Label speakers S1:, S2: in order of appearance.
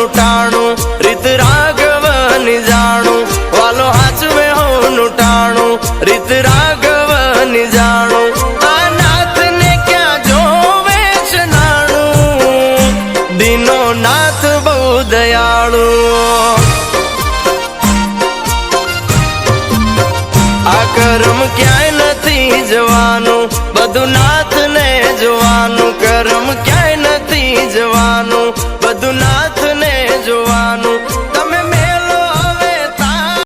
S1: હોનું ટાણું, રીત રાઘવની જાણું, વાલો હાચવે હોનું ટાણું, રીત રાઘવની જાણું, આ નાથને ક્યાં જોવે છે નાણું, દીનો નાથ બહુ દયાળુ, આ કરમ ક્યાંય નથી જવાનું, બધું નાથને જોવાનું, કરમ ક્યાંય નથી જવાનું, બધું નાથને જોવાનું.